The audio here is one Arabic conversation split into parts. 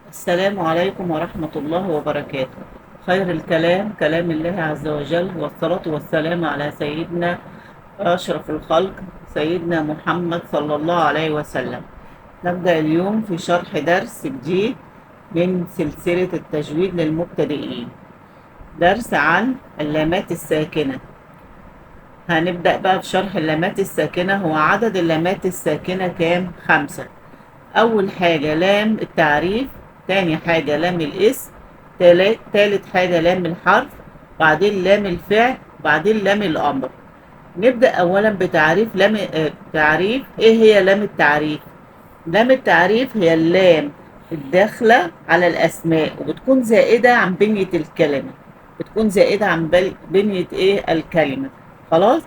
السلام عليكم ورحمة الله وبركاته. خير الكلام كلام الله عز وجل، والصلاة والسلام على سيدنا أشرف الخلق، سيدنا محمد صلى الله عليه وسلم. نبدأ اليوم في شرح درس جديد من سلسلة التجويد للمبتدئين، درس عن اللامات الساكنة. هنبدأ بقى بشرح اللامات الساكنة. هو عدد اللامات الساكنة كام؟ 5. أول حاجة لام التعريف، تاني حاجة لام الاسم، تالت حاجة لام الحرف، بعدين لام الفعل، بعدين لام الأمر. نبدأ أولا بتعريف لام تعريف. إيه هي لام التعريف؟ لام التعريف هي اللام الداخلة على الأسماء، وبتكون زائدة عن بنية الكلمة. بتكون زائدة عن بنية إيه الكلمة. خلاص.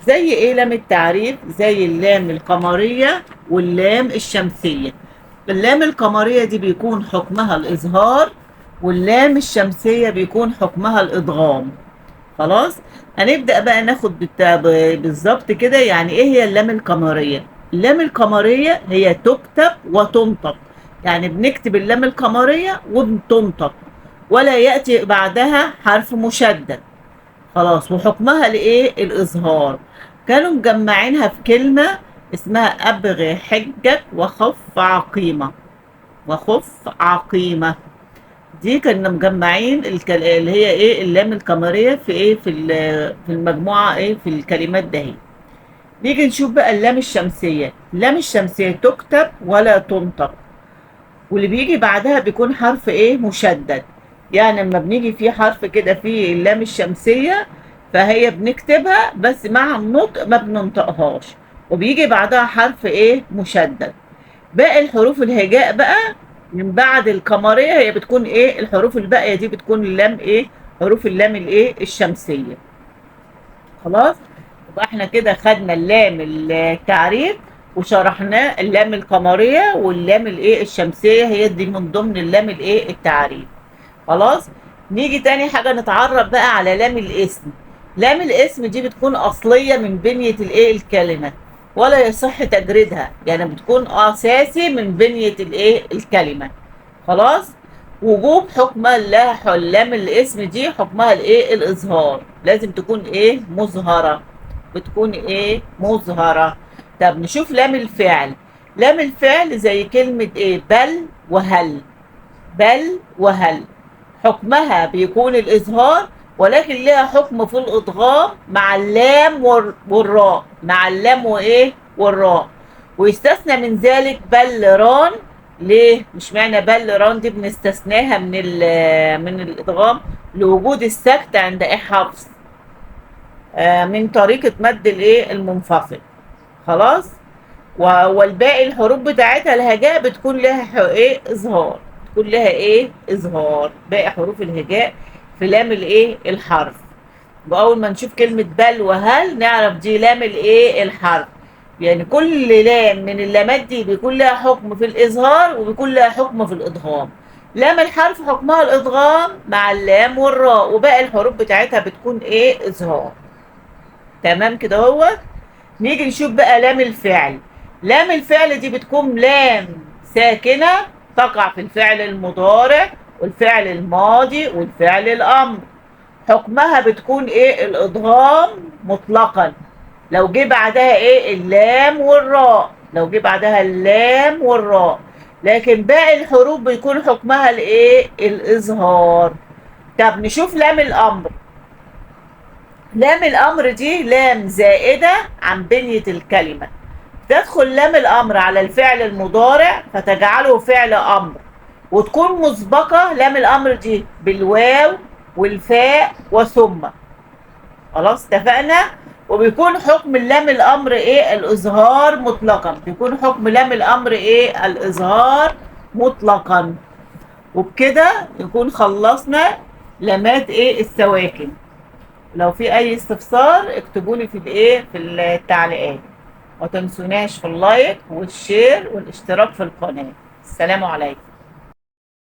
زي إيه لام التعريف؟ زي اللام القمرية واللام الشمسية. اللام القمرية دي بيكون حكمها الإظهار، واللام الشمسية بيكون حكمها الإدغام. خلاص. هنبدأ بقى ناخد بالظبط كده يعني ايه هي اللام القمرية. اللام القمرية هي تكتب وتنطق، يعني بنكتب اللام القمرية وبتنطق، ولا يأتي بعدها حرف مشدد. خلاص. وحكمها الايه؟ الإظهار. كانوا مجمعينها في كلمة اسمها أبغي حجك وخف عقيمة. وخف عقيمة دي كنا مجمعين اللي هي ايه اللام القمريه في ايه في المجموعه ايه في الكلمات دهي. نيجي نشوف بقى اللام الشمسيه. اللام الشمسيه تكتب ولا تنطق، واللي بيجي بعدها بيكون حرف ايه؟ مشدد. يعني لما بنيجي في حرف كده في اللام الشمسيه، فهي بنكتبها بس مع النطق ما بننطقهاش، وبيجي بعدها حرف ايه؟ مشدد. باقي الحروف الهجاء بقى من بعد القمرية هي بتكون ايه؟ الحروف الباقية دي بتكون اللام ايه؟ حروف اللام الايه؟ الشمسية. خلاص. يبقى احنا كده خدنا اللام التعريف، وشرحناه اللام القمرية واللام الايه؟ الشمسية، هي دي من ضمن اللام الايه؟ التعريف. خلاص. نيجي تاني حاجة نتعرف بقى على لام الاسم. لام الاسم دي بتكون أصلية من بنية الايه؟ الكلمة، ولا يصح تجريدها، يعني بتكون أساسي من بنية الايه؟ الكلمة. خلاص. وجوب حكم لام الاسم دي حكمها الايه؟ الإظهار. لازم تكون ايه؟ مظهرة. بتكون ايه؟ مظهرة. طب نشوف لام الفعل. لام الفعل زي كلمة ايه؟ بل وهل. بل وهل حكمها بيكون الإظهار، ولكن لها حكم في الإدغام مع اللام والراء. مع اللام وإيه؟ والراء. ويستثنى من ذلك بل ران. ليه؟ مش معنى بل ران دي بنستثناها من الإدغام لوجود السكت عند إيه؟ حفص. من طريقة مد الإيه؟ المنفصل. خلاص. والباقي الحروف بتاعتها الهجاء بتكون لها ايه؟ اظهار. بتكون لها ايه؟ اظهار. باقي حروف الهجاء في لام الايه؟ الحرف. واول ما نشوف كلمة بل وهل نعرف دي لام الايه؟ الحرف. يعني كل لام من اللامات دي بيكون لها حكم في الاظهار، وبيكون لها حكم في الادغام. لام الحرف حكمها الادغام مع اللام والراء، وباقي الحروف بتاعتها بتكون ايه؟ اظهار. تمام كده. هو نيجي نشوف بقى لام الفعل. لام الفعل دي بتكون لام ساكنة تقع في الفعل المضارع والفعل الماضي والفعل الأمر. حكمها بتكون ايه؟ الإدغام مطلقا، لو جه بعدها ايه؟ اللام والراء. لو جه بعدها اللام والراء. لكن باقي الحروف بيكون حكمها الايه؟ الإظهار. طب نشوف لام الأمر. لام الأمر دي لام زائدة عن بنية الكلمة. تدخل لام الأمر على الفعل المضارع فتجعله فعل أمر، وتكون مسبقة لام الأمر دي بالواو والفاء وثم. خلاص اتفقنا. وبيكون حكم لام الأمر إيه؟ الإظهار مطلقا. بيكون حكم لام الأمر إيه؟ الإظهار مطلقا. وبكده نكون خلصنا لامات إيه؟ السواكن. لو في اي استفسار اكتبوا لي في الايه؟ في التعليقات. وما تنسوناش في اللايك والشير والاشتراك في القناة. السلام عليكم.